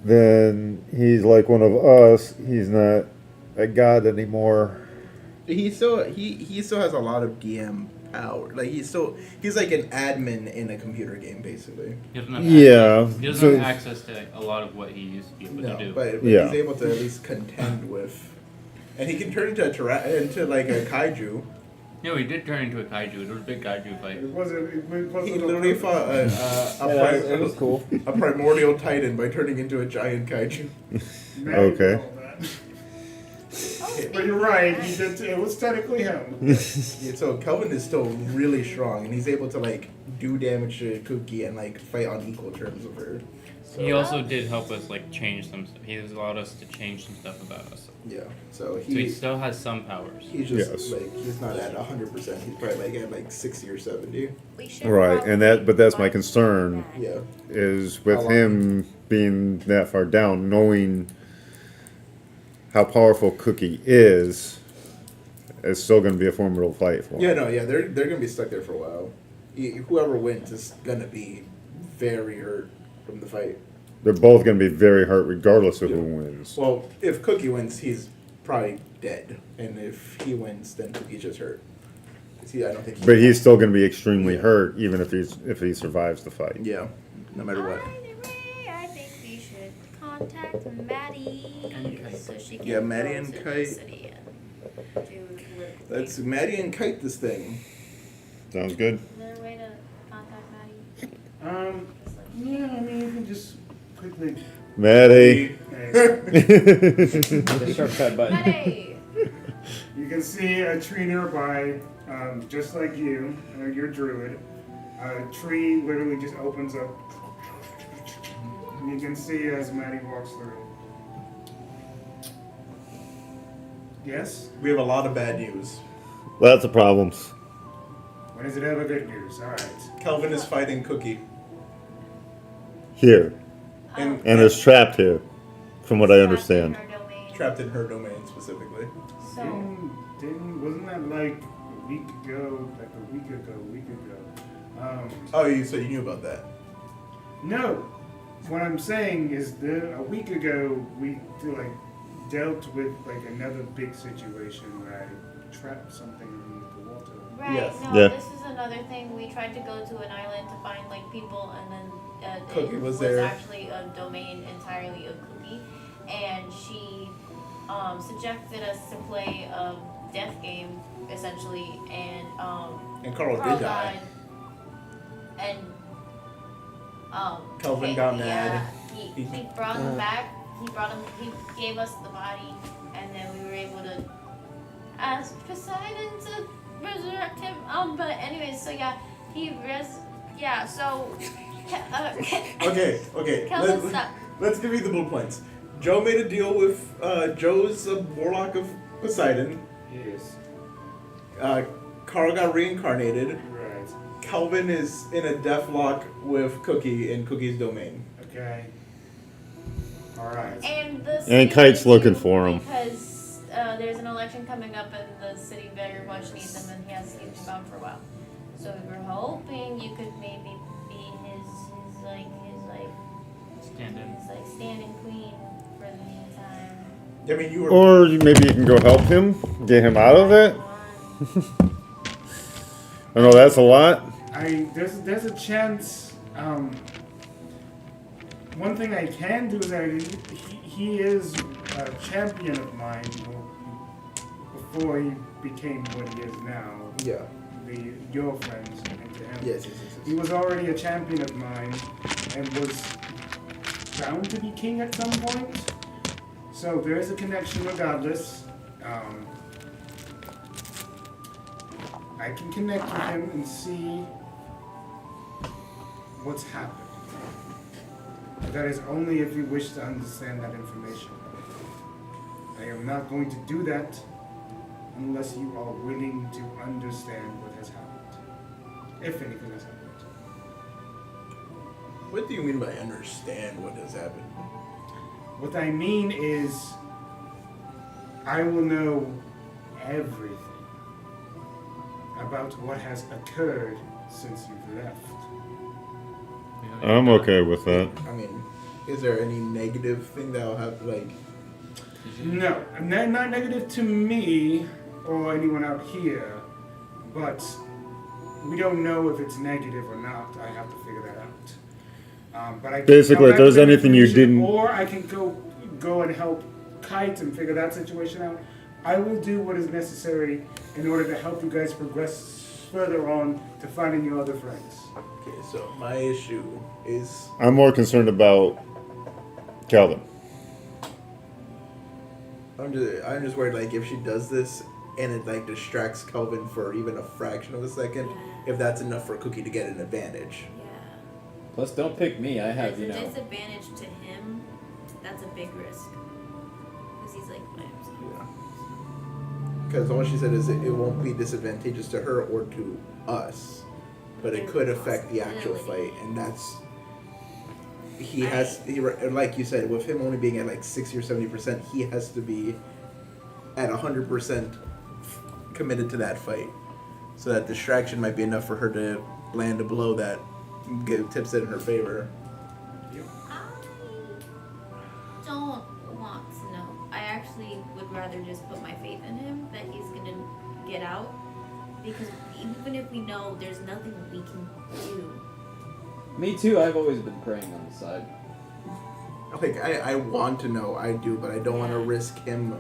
then he's like one of us. He's not a god anymore. he still has a lot of DM power. Like he's like an admin in a computer game basically. he doesn't have Yeah, access, he doesn't so- have access to a lot of what he used to be able No, to do. but Yeah. he's able to at least contend with, and he can turn into into like a kaiju. No, he did turn into a kaiju. It was a big kaiju fight. it wasn't. It wasn't He literally fought It was cool. a primordial titan by turning into a giant kaiju. Okay. But you're right. He did. It was technically him. Yeah, so Kelvin is still really strong, and he's able to like do damage to Kuki and like fight on equal terms with her. So, He also did help us like change some stuff. He has allowed us to change some stuff about us. yeah, so So he he still has some powers. he's just Yes. like he's not at 100%. He's probably like at like 60 or 70. We should Right, and but that's my probably concern find that. Yeah, is with How long? him being that far down, knowing how powerful Cookie is. It's still going to be a formidable fight for him. yeah, no, yeah, they're gonna be stuck there for a while. Whoever wins is gonna be very hurt from the fight. They're both going to be very hurt regardless of who wins. Well, if Cookie wins, he's probably dead. And if he wins, then Cookie's just hurt. See, I don't think. But he's still going to be extremely hurt, even if he survives the fight. Yeah, no matter what. Either way, I think we should contact Maddie so she can Yeah, Maddie go and to the Kite. city and do the political Let's thing. Maddie and Kite this thing. Sounds good. Is there a way to contact Maddie? Just like, Yeah, I mean, you can just quickly. Maddie. Hey, The shortcut button. Maddie! you can see a tree nearby, just like you. You're a druid. A tree literally just opens up. And you can see as Maddie walks through. Yes? We have a lot of bad news. Lots of problems. When is it ever good news? Alright. Kelvin is fighting Cookie. Here. And, And is trapped here, from what I understand. Our domain. trapped in her domain specifically. So, Wasn't that like a week ago? Oh, so you knew about that? No. What I'm saying is that a week ago we dealt with like another big situation where I trapped something in the water. right, Yes. no, Yeah. this is another thing. We tried to go to an island to find like people, and then Cookie it was there. actually a domain entirely of Cookie, and she subjected us to play a death game essentially, and And Carl did die. died, and Kelvin got mad. He brought him back. He gave us the body, and then we were able to ask Poseidon to resurrect him. But anyways, so yeah, so Okay. Kelvin, stop. Let's give you the bullet points. Joe made a deal with Joe's a warlock of Poseidon. Yes. Carl got reincarnated. Right. Kelvin is in a deathlock with Cookie in Cookie's domain. Okay. Alright. And the And Kite's looking for him. because there's an election coming up, and the city very much needs him, and he's been gone for a while. So we were hoping you could maybe be his stand-in queen for the meantime. I mean, you were. Or maybe you can go help him, get him out of it. I know that's a lot. There's a chance. One thing I can do is that he is a champion of mine before he became what he is now. Yeah. Your friends and to him. Yes. He was already a champion of mine and was bound to be king at some point. So there is a connection regardless. I can connect with him and see what's happened. But that is only if you wish to understand that information. I am not going to do that unless you are willing to understand what has happened. If anything has happened. What do you mean by understand what has happened? What I mean is, I will know everything about what has occurred since you've left. I'm okay with that. I mean, is there any negative thing that'll have No, not negative to me or anyone out here, but we don't know if it's negative or not. I have to figure that out. But I can Basically, come if there's back with anything you information, didn't- or I can go and help Kite and figure that situation out. I will do what is necessary in order to help you guys progress further on to finding your other friends. Okay, so my issue is I'm more concerned about Calvin. I'm just worried like if she does this and it like distracts Kelvin for even a fraction of a second, if that's enough for Cookie to get an advantage. Yeah. Plus, don't pick me. I have, If it's a disadvantage to him, that's a big risk. Because he's like by himself. Yeah. Because all she said is it won't be disadvantageous to her or to us, but it could affect the actual fight, and that's like you said, with him only being at like 60 or 70%, he has to be at 100% committed to that fight. So that distraction might be enough for her to land a blow that tips it in her favor. I don't want to know. I actually would would rather just put my faith in him that he's gonna get out. Because even if we know there's nothing we can do. Me too. I've always been praying on the side. Like, I want to know, I do, but I don't want to risk him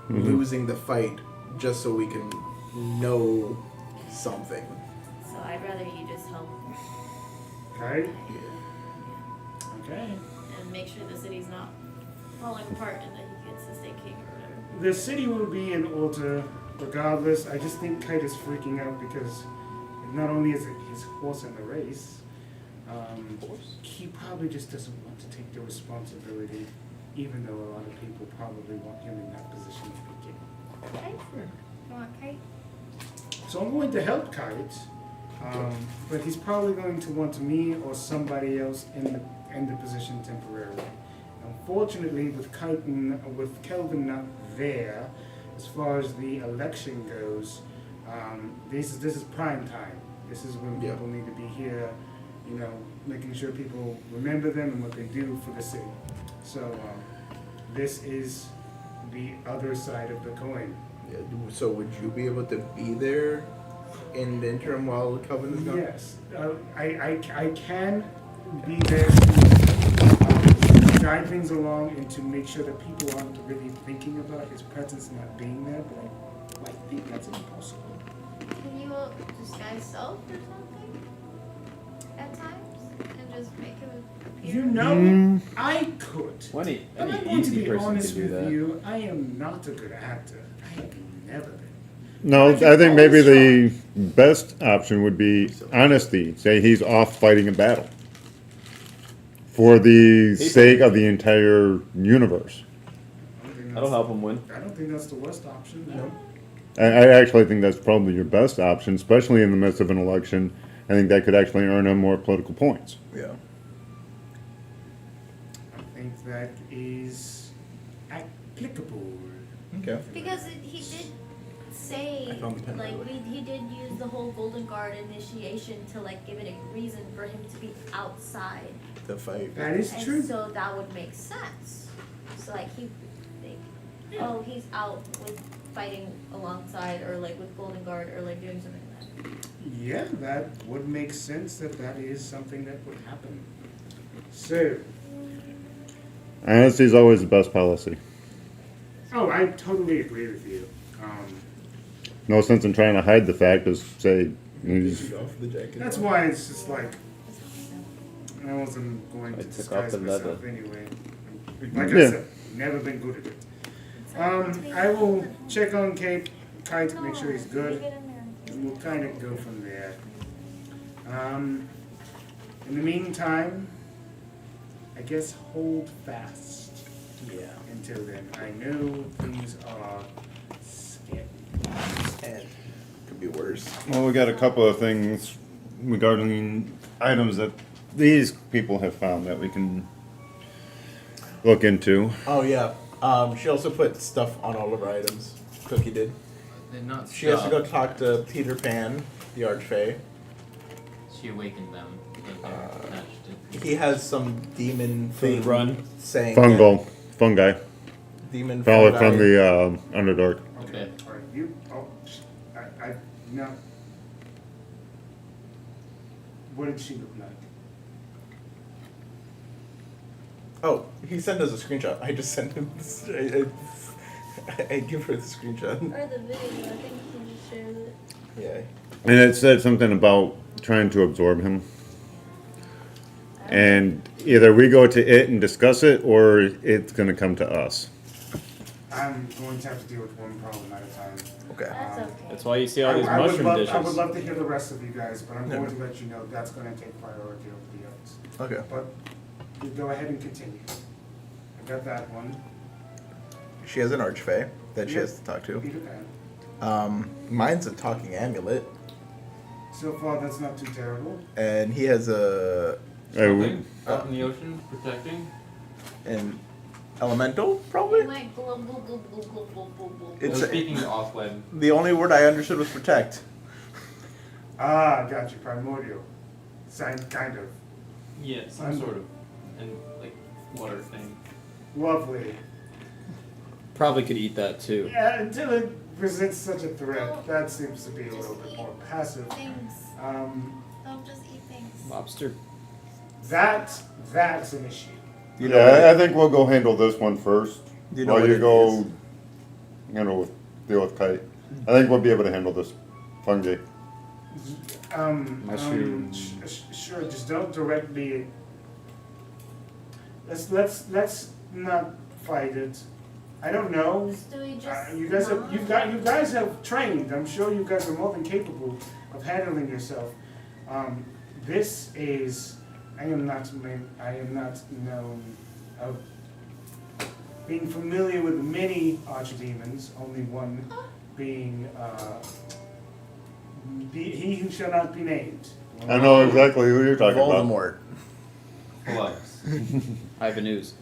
Mhm. losing the fight just so we can know something. So I'd rather you just help Okay? Yeah. Okay. and make sure the city's not falling apart and that he gets to stay king or whatever. The city will be in order regardless. I just think Kite is freaking out because not only is it his horse in the race, he probably just doesn't want to take the responsibility, even though a lot of people probably want him in that position to be king. Kite? You want Kite? So I'm going to help Kite, but he's probably going to want me or somebody else in the position temporarily. Unfortunately, with with Kelvin not there, as far as the election goes, this is prime time. This is when people need to be here, you know, making sure people remember them and what they do for the city. So this is the other side of the coin. Yeah. So would you be able to be there in the interim while Coven is gone? Yes, I can be there to guide things along and to make sure that people aren't really thinking about his presence not being there, but I think that's impossible. Can you disguise self or something? At times? And just make him appear? You know, I could. Any But I'm going to easy be person honest could do with that. you, I am not a good actor. I have never been. No, I can I think maybe always the best option would be honesty. Say he's off fighting a battle for the sake of the entire universe. That'll help him win. I don't think that's the worst option. No. I actually think that's probably your best option, especially in the midst of an election. I think that could actually earn him more political points. Yeah. I think that is applicable. Okay. Because he did say, I found the pen, by like, the way. he did use the whole Golden Guard initiation to, like, give it a reason for him to be outside. The fight. That is And true. so that would make sense. So, like, oh, he's out with fighting alongside, or, like, with Golden Guard, or, like, doing something like that. Yeah, that would make sense that that is something that would happen. So, Honesty is always the best policy. oh, I totally agree with you. No sense in trying to hide the fact, as say, he's, Shoot off the jacket. That's why it's just like, I wasn't going to I took off disguise the myself leather. anyway. Like I Yeah. said, never been good at it. I will check on Kite, make sure he's good, and we'll kind of go from there. In the meantime, I guess hold fast Yeah. until then. I know things are scary. And could be worse. well, we got a couple of things regarding items that these people have found that we can look into. Oh yeah. She also put stuff on all of her items. Cookie did. They're not She has to go stuck. talk to Peter Pan, the Archfey. She awakened them. But they're attached to. He has some demon Food thing run. saying Fungi. demon Followed fungi. from the Underdark. Okay. Alright, you, no. What did she look like? Oh, he sent us a screenshot. I just sent him. I give her the screenshot. Or the video, I think he just shared it. Yeah. And it said something about trying to absorb him. And either we go to it and discuss it, or it's going to come to us. I'm going to have to deal with one problem at a time. Okay. That's okay. That's why you see all these I would mushroom love, dishes. I would love to hear the rest of you guys, but I'm Yeah. going to let you know that's going to take priority over the others. Okay. But you go ahead and continue. I got that one. She has an Archfey that she Yep. has to talk to. Peter Pan. Mine's a talking amulet, So far, that's not too terrible. and he has a Something out in the ocean, protecting. an elemental probably. It might blow, blow, blow, blow, blow, blow, blow, blow. It's I was a- speaking off web. The only word I understood was protect. Ah, got you. Primordial. Kind of. Yeah, some sort of, and like water thing. Lovely. Probably could eat that too. Yeah, until it presents such a threat, that seems to be a little bit more passive. Things. Don't just eat things. Lobster. That's an issue. You know what Yeah, I think we'll go handle this one first. You know while what you it go, is. deal with Kite. I think we'll be able to handle this fungi. Mushroom. Sure, just don't directly. Let's not fight it. I don't know. Do we just You guys have not? you guys have trained. I'm sure you guys are more than capable of handling yourself. This is. I am not known of being familiar with many archdemons. Only one being he who shall not be named. I know exactly who you're talking about. Voldemort. Plus, I have a news.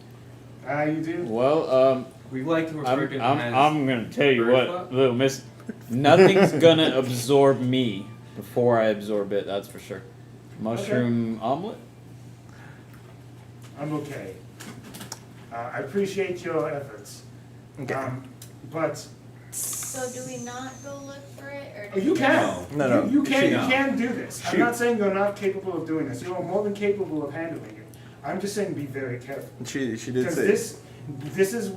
You do? Well, we like to refer to him as I'm gonna tell you bird what, foot. little miss. Nothing's gonna absorb me before I absorb it. That's for sure. Mushroom omelet. I'm okay. I appreciate your efforts. Okay. But So do we not go look for it, or do you we can. No. You can. No. You can do this. I'm Shoot. not saying you're not capable of doing this. You are more than capable of handling it. I'm just saying be very careful. She did Because say. this is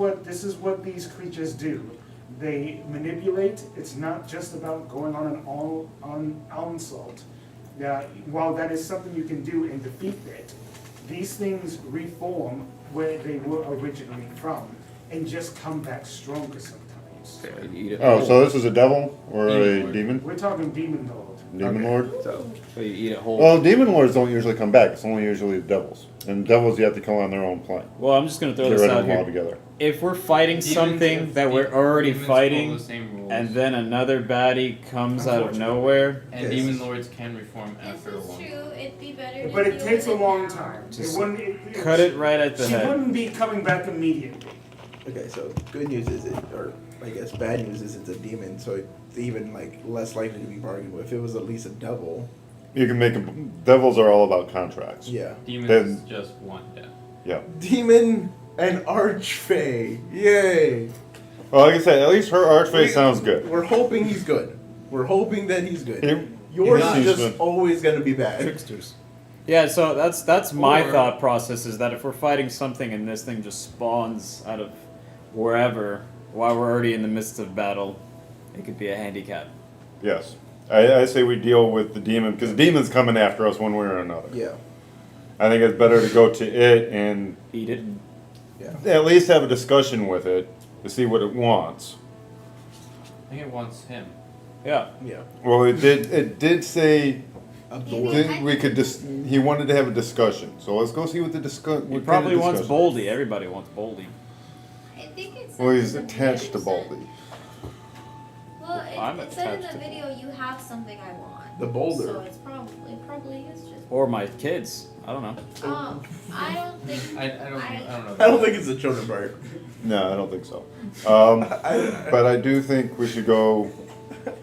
what these creatures do. They manipulate. It's not just about going on an onslaught. Now, while that is something you can do and defeat it, these things reform where they were originally from and just come back stronger sometimes. You eat it Oh, whole. so this is a devil or Demon a Lord. demon? We're talking demon lord. Demon Okay. Lord? So, So you eat it whole. Well, demon lords don't usually come back. It's only usually the devils. And devils you have to kill on their own plane. Well, I'm just gonna throw Get this rid out of them all here. together. If we're fighting Demons something have- that we're already demons follow fighting, the same rules. and then another baddie comes out of Unfortunately. nowhere, And Yes. demon lords can reform after a This is long true. time. It'd be better to But it deal takes a with it long now. time. Just It wouldn't, cut it right at the She head. wouldn't be coming back immediately. okay, so good news is or I guess bad news is it's a demon, so it's even like less likely to be bargained with. If it was at least a devil, You can make them. Devils are all about contracts. yeah. Demons Then- just want death. Yeah. Demon and archfey, yay! Well, like I said, at least her archfey sounds good. We're hoping he's good. We're hoping that he's good. He- Yours he's is just the- always gonna be bad. Tricksters. Yeah, so that's my Or- thought process is that if we're fighting something and this thing just spawns out of wherever while we're already in the midst of battle, it could be a handicap. Yes. I say we deal with the demon because the demon's coming after us one way or another. Yeah, I think it's better to go to it and Eat it. yeah. at least have a discussion with it to see what it wants. I think it wants him. Yeah. Yeah. Well, it did say Absorb. that we could he wanted to have a discussion. So let's go see what the He probably wants Boldy. Everybody wants Boldy. I think it's. Well, he's attached to Baldy. Well, I'm it said in attached the to- video you have something I want. The boulder. So it's probably is just. Or my kids. I don't know. I don't think. I don't know. I don't think it's a children part. No, I don't think so. I But I do think we should go.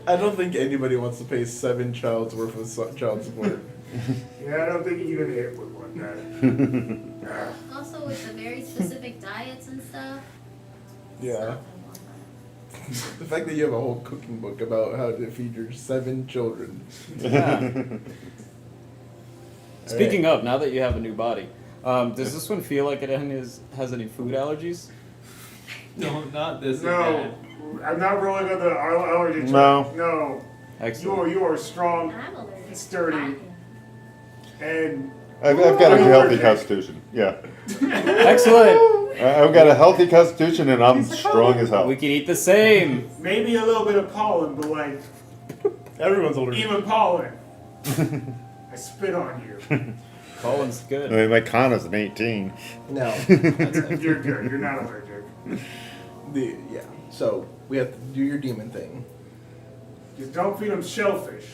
I don't think anybody wants to pay 7 child's worth of child support. Yeah, I don't think even it would want that. Also with the very specific diets and stuff. Yeah. The fact that you have a whole cooking book about how to feed your 7 children. Speaking of, now that you have a new body, does this one feel like it has any food allergies? No, not this. No, I'm not rolling on the allergy check. No. No. Excellent. You are strong I'm allergic. Sturdy. and I've got a Ooh. healthy constitution. Yeah. Excellent. I've got a healthy constitution and I'm strong as hell. We can eat the same. maybe a little bit of pollen, but like Everyone's allergic. even pollen. I spit on you. Pollen's I good. mean, my con is an 18. No. You're good. You're not allergic. Yeah. So we have to do your demon thing. Just don't feed him shellfish.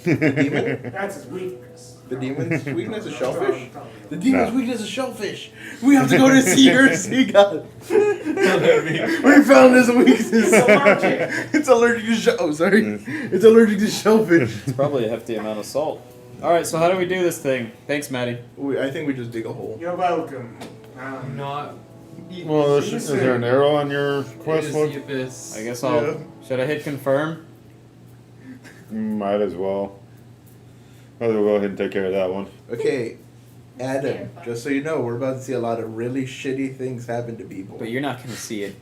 Demon? That's his weakness. The demon's weakness is shellfish? Probably. The demon's No. weakness is shellfish. We have to go to see your sea god. We found his weakness. It's allergic. It's allergic to shell. Oh, sorry. It's allergic to shellfish. It's probably a hefty amount of salt. All right, so how do we do this thing? Thanks, Maddie. I think we just dig a hole. You're welcome. Not Well, is there an arrow on your quest It book? is the abyss. I guess I'll. Should I hit confirm? Might as well. Might as well go ahead and take care of that one. Okay, Adam, just so you know, we're about to see a lot of really shitty things happen to people. But you're not gonna see it.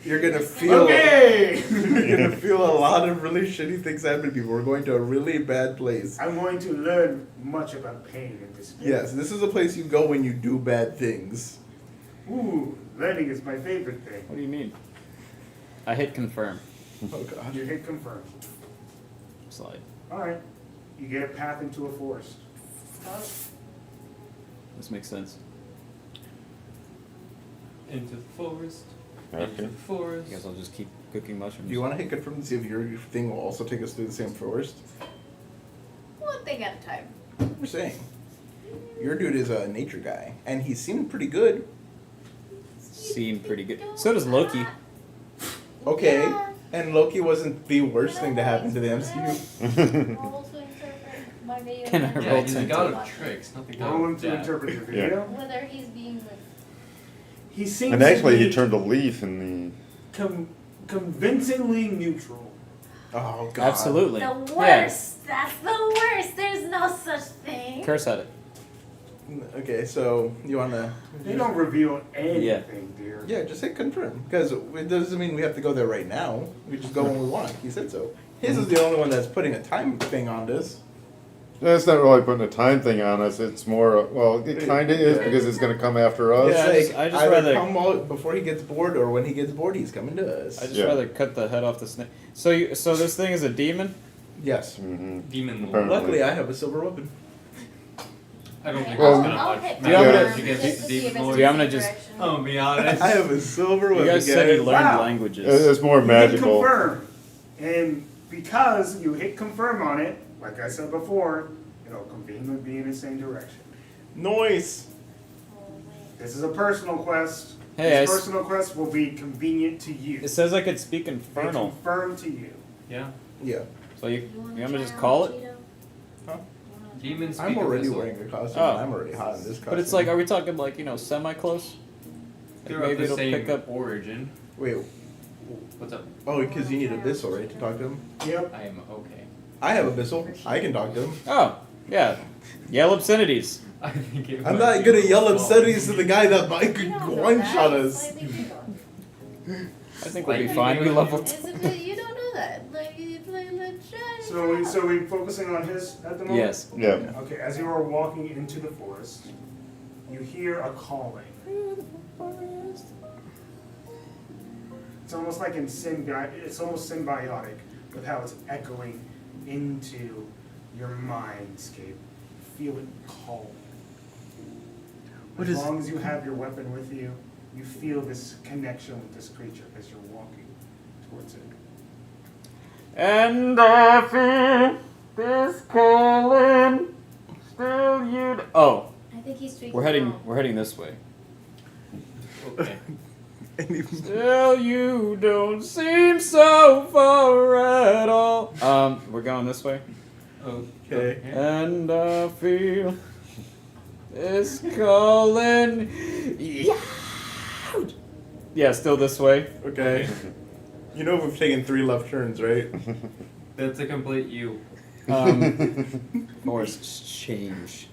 You're gonna feel Okay! you're gonna feel a lot of really shitty things happen to people. We're going to a really bad place. I'm going to learn much about pain in this game. Yes, this is a place you go when you do bad things. Ooh, learning is my favorite thing. What do you mean? I hit confirm. Oh god. You hit confirm. Slide. Alright. You get a path into a forest. This makes sense. Into the forest. Okay. Into the forest. I guess I'll just keep cooking mushrooms. Do you want to hit confirm to see if your thing will also take us through the same forest? One thing at a time. We're saying. Your dude is a nature guy, and he seemed pretty good. Seem pretty good. So does Loki. Okay, Yeah. and Loki wasn't the worst thing to happen to the MCU. Roll to interpret my video. Can I and Yeah, roll he's to a god interpret? of tricks, not the god Rolling of to death. interpret the video. Whether he's being like He seems And actually, to he be turned a leaf in convincingly neutral. Oh god. Absolutely. the worst. That's the worst. There's no such thing. Curse at it. Okay, so you wanna? They don't reveal anything, dear. Yeah, just hit confirm because it doesn't mean we have to go there right now. We just go when we want. He said so. His is the only one that's putting a time thing on this. That's not really putting a time thing on us. It's more, well, it kind of is because it's going to come after us. Yeah, It's I just either rather- come out before he gets bored or when he gets bored, he's coming to us. I just Yeah. rather cut the head off the snake. So this thing is a demon? Yes. Mm-hmm. Demon Lord. Apparently. Luckily, I have a silver weapon. I don't think Well, that's gonna I'll much hit Do you want me to- matter against the demon lord. Do you want me to just- I'm gonna be honest. I have a silver You weapon. guys said you guys. learned Wow. languages. It's more You hit magical. confirm. And because you hit confirm on it, like I said before, it'll conveniently be in the same direction. Noise. This is a personal quest. Hey, this I s- personal quest will be convenient to you. It says I could speak They infernal. confirm to you. Yeah. Yeah. So you want me to just call it? Demons I'm speak already abyssal. wearing a costume. Oh. And I'm already hot in this costume. But it's like, are we talking like, semi-close? They're Like of maybe the it'll same pick up. origin. Wait. What's up? Oh, because you need Abyssal, right, to talk to him? Yep. I am okay. I have Abyssal. I can talk to him. Oh, yeah. Yell obscenities. I think it I'm might not be gonna yell well. obscenities to the guy that might You don't know one-shot that. us. It's like, I think we'll be Like, fine. We level it's a bit- you don't know that. Like, it's like legit. So we focusing on his at the moment? Yes. Yeah. Okay, as you are walking into the forest, you hear a calling. It's almost like it's almost symbiotic with how it's echoing into your mindscape. Feel it calling. What As is- long as you have your weapon with you, you feel this connection with this creature as you're walking towards it. And I feel this calling. Still you. Oh, I think he's tweaking. we're heading. wrong. We're heading this way. Okay. Still, you don't seem so far at all. We're going this way. Okay. And I feel this calling. Yeah, still this way. Okay. You know we've taken 3 left turns, right? That's a complete you. Force change.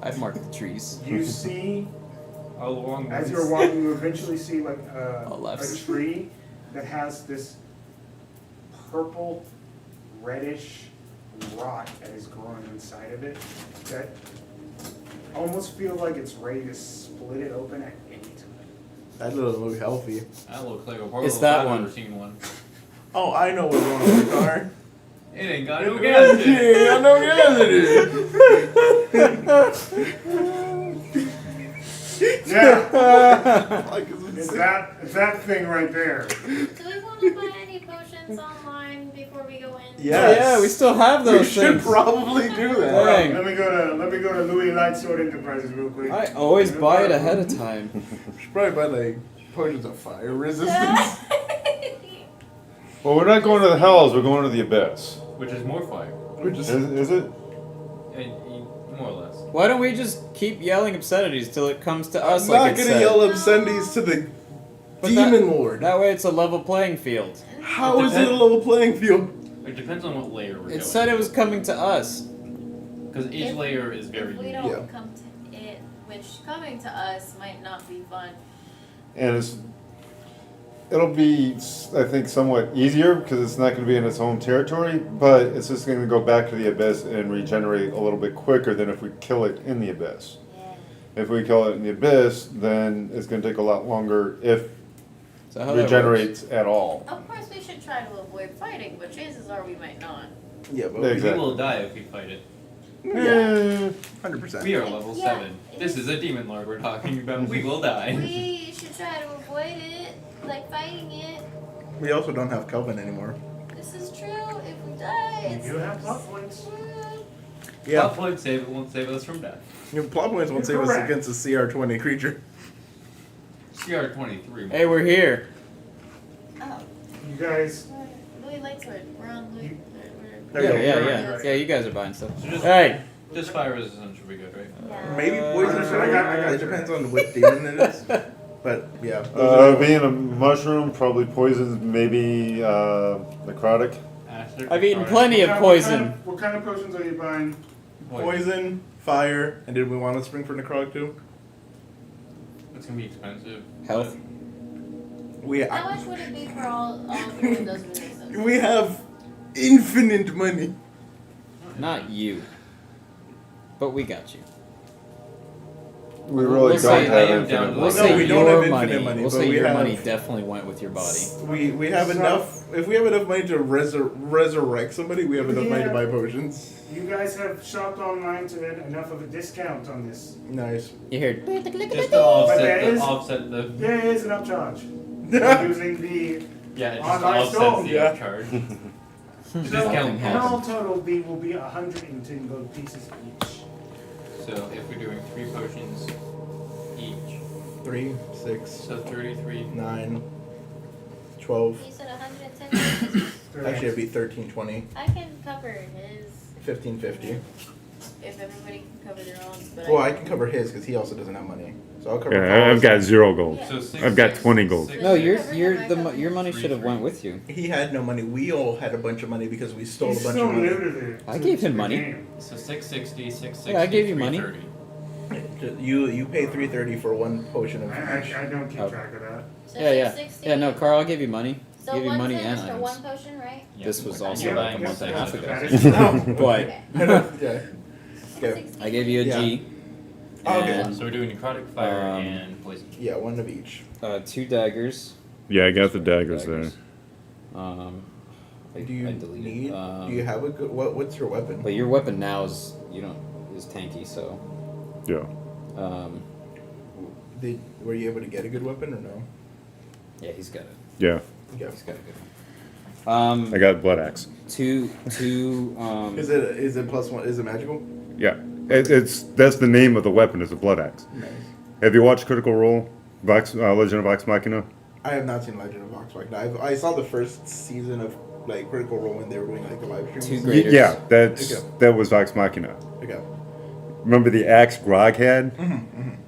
I'd mark the trees. You see, Along as this- you're walking, you eventually see like a left. tree that has this purple, reddish rot that is growing inside of it that almost feels like it's ready to split it open at any time. That doesn't look healthy. That looks like a portal. It's that I've one. never seen one. Oh, I know what's wrong with the car. It ain't got no gas in it. Yeah, I know gas it is. Yeah, Like, it's that thing right there. Do we want to buy any potions online before we go in? Yes. Yeah, we still have we those should things. probably do that. Dang. Let me go to Louis Lightsword Enterprises real quick. I always buy it ahead of time. We should probably buy like potions of fire resistance. Well, we're not going to the hells. We're going to the abyss. Which is more fire. We're just Is it? More or less. Why don't we just keep yelling obscenities till it comes to I'm us not like it's gonna said? yell obscenities to the But demon lord. That way it's a level playing field. How is it a level playing field? It depends on what layer we're It going. said it was coming to us. Because each layer is very If we unique. don't Yeah. come to it, which coming to us might not be fun. And it'll be, I think, somewhat easier because it's not going to be in its home territory, but it's just going to go back to the abyss and regenerate a little bit quicker than if we kill it in the abyss. Yeah. If we kill it in the abyss, then it's going to take a lot longer if So how it that regenerates at all. Of course, we should try to avoid fighting, but chances are we might not. Yeah, but Exactly. We will die if we fight it. yeah, 100%. We are level Yeah, 7. This is a demon lord we're talking about. We will die. We should try to avoid it, like fighting it. We also don't have Kelvin anymore. This is true. If we die, it's You have plot points. true. Yeah, Plot point save it won't save us from death. plot points won't save us Correct. against a CR20 creature. CR23. Hey, we're here. Oh, You guys, Louis Lightsword. We're on Louis. There Yeah, you go. yeah, Right, yeah. right. Yeah, you guys are buying stuff. So just, Hey! just fire resistance should be good, right? Yeah. Maybe poison. I got It you. depends on which demon it is. But yeah. those are- Being a mushroom, probably poisons, maybe necrotic. Acid, I've eaten necrotic. plenty of What poison. what kind of potions are you buying? Poison, fire, and did we want to spring for necrotic too? It's gonna be expensive. Health. We How much would it be for all three of those resistance? we have infinite money. Not you. But we got you. We really We'll don't say- have I am infinite down to money. We'll No, say we don't your have money. infinite money, We'll but say we your have- money definitely went with your body. We have So- enough. If we have enough money to resurrect somebody, we have enough money to Yeah. buy potions. You guys have shopped online to get enough of a discount on this. Nice. You hear? Just to But there is- offset the. There is an upcharge. We're using the Yeah, it just Online offsets store. the Yeah. upcharge. so Discount in happens. all total will be 110 gold pieces each. So if we're doing 3 potions each, 3, 6, so 33. 9, 12. You said 110. Actually, it'd be 1320, I can cover his 1550. if everybody can cover their own. But Well, I can cover his because he also doesn't have money. So I'll cover. Yeah, I've got 0 gold. Yeah. So 6, I've got 20 gold. No, your Cover your money Three, should have three. went with you. He had no money. We all had a bunch of money because we stole He's a bunch so of money. new to the. I gave him the money. game. So 660, 660. Yeah, I gave you money. 330. You pay 330 for one potion of each. I don't keep Oh. track of that. So Yeah, yeah. 660. Yeah, no, Carl, I'll give you money. So give you one money thing and is for items. one potion, right? Yeah. This was also You're like a buying month and a half ago. That is true. But yeah. Okay. 60. I gave you a G. Oh, okay. And So we're doing necrotic, fire, Um, and poison. Yeah, one of each. 2 daggers. Yeah, I got the daggers there. Um, I, Do you I deleted. need? Do you have a good? What's your weapon? But your weapon now is is tanky, so Yeah. Were you able to get a good weapon or no? yeah, he's got it. Yeah. Yeah. He's got a good one. I got blood axe. Two. Is it +1? Is it magical? Yeah. That's the name of the weapon is a blood axe. Nice. Have you watched Critical Role? Legend of Vox Machina? I have not seen Legend of Vox Machina. I saw the first season of like Critical Role when they were doing like the live streams. Two graders. Yeah, Okay. that was Vox Machina. Okay. Remember the axe Grog had?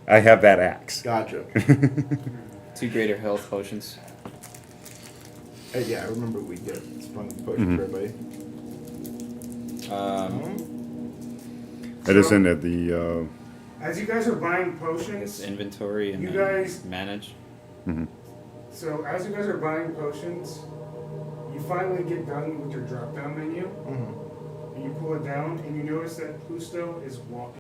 I have that axe. Gotcha. 2 greater health potions. Yeah, I remember we get sprung potions for everybody. That is in at the. As you guys are buying It's potions, inventory and You then guys- manage. so as you guys are buying potions, you finally get done with your drop down menu, and you pull it down, and you notice that Pusto is walking.